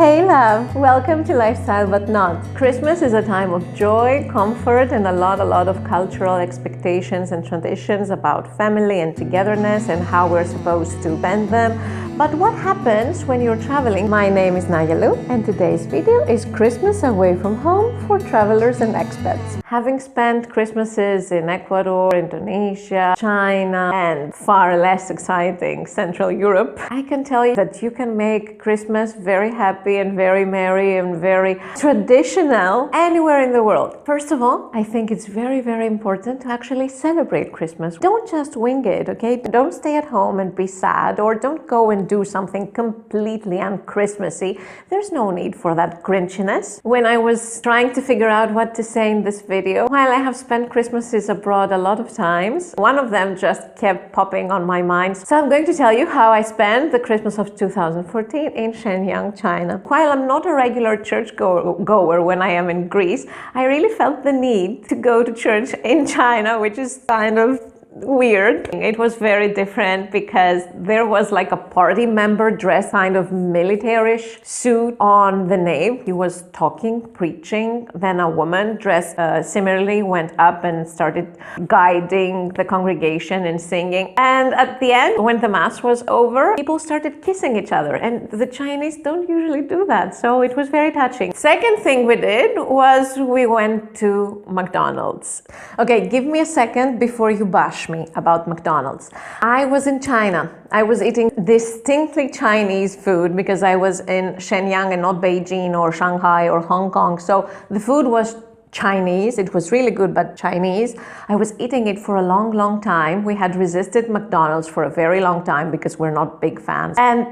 Hey love, welcome to Lifestyle But Not. Christmas is a time of joy, comfort, and a lot of cultural expectations and traditions about family and togetherness and how we're supposed to spend them. But what happens when you're traveling? My name is Nayalu, and today's video is Christmas away from home for travelers and expats. Having spent Christmases in Ecuador, Indonesia, China, and far less exciting Central Europe, I can tell you that you can make Christmas very happy and very merry and very traditional anywhere in the world. First of all, I think it's very important to actually celebrate Christmas. Don't just wing it, okay? Don't stay at home and be sad, or don't go and do something completely un-Christmassy. There's no need for that grinchiness. When I was trying to figure out what to say in this video, while I have spent Christmases abroad a lot of times, one of them just kept popping on my mind. So I'm going to tell you how I spent the Christmas of 2014 in Shenyang, China. While I'm not a regular church goer when I am in Greece, I really felt the need to go to church in China, which is kind of weird. It was very different because there was like a party member dressed kind of military-ish suit on the nave. He was talking, preaching. Then a woman dressed similarly went up and started guiding the congregation and singing. And at the end, when the mass was over, people started kissing each other. And the Chinese don't usually do that. So it was very touching. Second thing we did was we went to McDonald's. Okay, give me a second before you bash me about McDonald's. I was in China. I was eating distinctly Chinese food because I was in Shenyang and not Beijing or Shanghai or Hong Kong. So the food was Chinese. It was really good, but Chinese. I was eating it for a long time. We had resisted McDonald's for a very long time because we're not big fans. And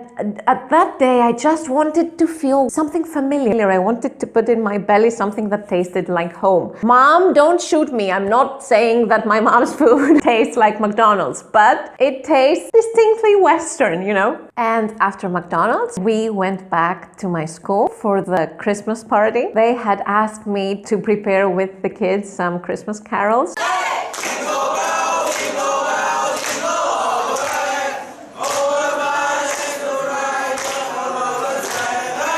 at that day, I just wanted to feel something familiar. I wanted to put in my belly something that tasted like home. Mom, don't shoot me. I'm not saying that my mom's food tastes like McDonald's, but it tastes distinctly Western, you know? And after McDonald's, we went back to my school for the Christmas party. They had asked me to prepare with the kids some Christmas carols.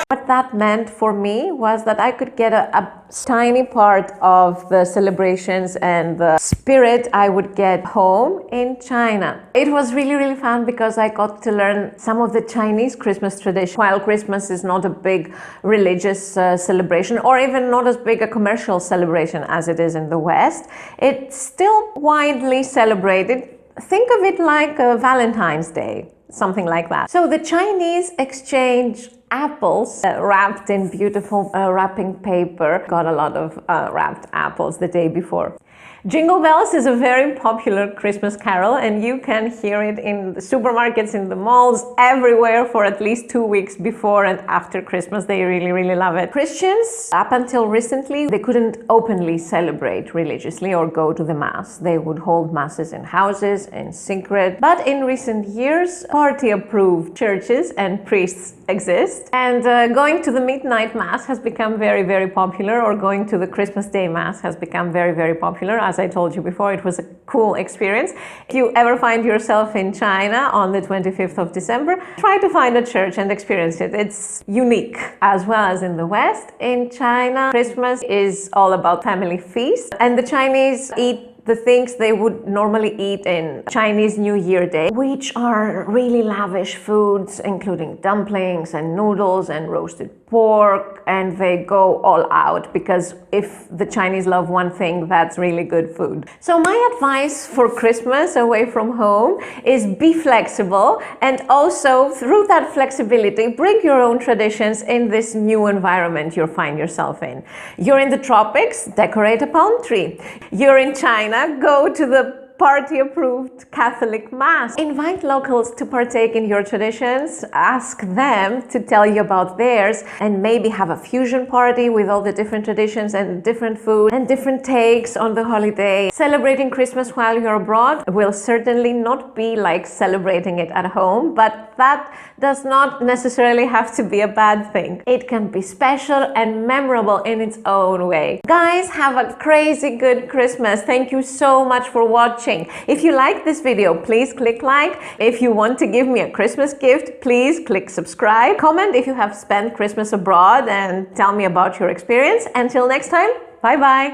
What that meant for me was that I could get a tiny part of the celebrations and the spirit I would get home in China. It was really fun because I got to learn some of the Chinese Christmas tradition. While Christmas is not a big religious celebration, or even not as big a commercial celebration as it is in the West, it's still widely celebrated. Think of it like a Valentine's Day, something like that. So the Chinese exchange apples wrapped in beautiful wrapping paper. Got a lot of wrapped apples the day before. Jingle Bells is a very popular Christmas carol, and you can hear it in the supermarkets, in the malls, everywhere for at least 2 weeks before and after Christmas. They really love it. Christians, up until recently, they couldn't openly celebrate religiously or go to the mass. They would hold masses in houses, in secret. But in recent years, party-approved churches and priests exist. And going to the midnight mass has become very popular, or going to the Christmas Day mass has become very popular. As I told you before, it was a cool experience. If you ever find yourself in China on the 25th of December, try to find a church and experience it. It's unique. As well as in the West, in China, Christmas is all about family feast, and the Chinese eat the things they would normally eat in Chinese New Year Day, which are really lavish foods, including dumplings and noodles and roasted pork, and they go all out because if the Chinese love one thing, that's really good food. So my advice for Christmas away from home is be flexible, and also through that flexibility, bring your own traditions in this new environment you find yourself in. You're in the tropics, decorate a palm tree. You're in China, go to the party-approved Catholic Mass. Invite locals to partake in your traditions, ask them to tell you about theirs, and maybe have a fusion party with all the different traditions and different food and different takes on the holiday. Celebrating Christmas while you're abroad will certainly not be like celebrating it at home, but that does not necessarily have to be a bad thing. It can be special and memorable in its own way. Guys, have a crazy good Christmas. Thank you so much for watching. watching. If you like this video, please click like. If you want to give me a Christmas gift, please click subscribe. Comment if you have spent Christmas abroad and tell me about your experience. Until next time, bye bye.